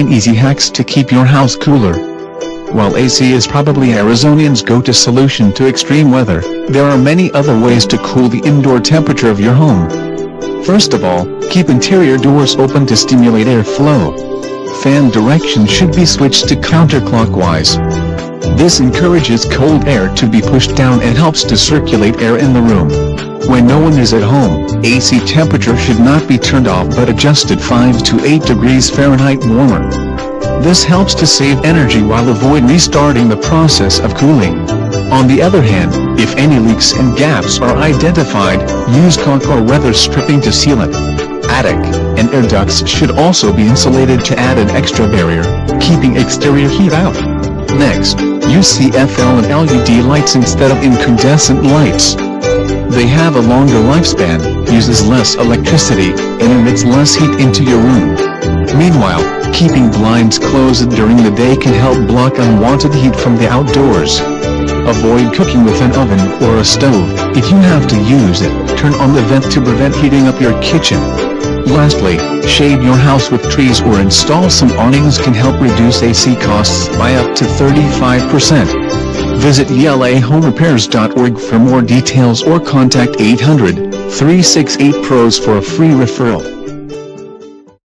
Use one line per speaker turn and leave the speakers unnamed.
9 easy hacks to keep your house cooler. While AC is probably Arizonians' go-to solution to extreme weather, there are many other ways to cool the indoor temperature of your home. First of all, keep interior doors open to stimulate airflow. Fan direction should be switched to counterclockwise. This encourages cold air to be pushed down and helps to circulate air in the room. When no one is at home, AC temperature should not be turned off but adjusted 5 to 8 degrees Fahrenheit warmer. This helps to save energy while avoid restarting the process of cooling. On the other hand, if any leaks and gaps are identified, use caulk or weather stripping to seal it. Attic and air ducts should also be insulated to add an extra barrier, keeping exterior heat out. Next, use CFL and LED lights instead of incandescent lights. They have a longer lifespan, uses less electricity, and emits less heat into your room. Meanwhile, keeping blinds closed during the day can help block unwanted heat from the outdoors. Avoid cooking with an oven or a stove. If you have to use it, turn on the vent to prevent heating up your kitchen. Lastly, shade your house with trees or install some awnings can help reduce AC costs by up to 35%. Visit elahomerepairs.org for more details or contact 800-368-PROS for a free referral.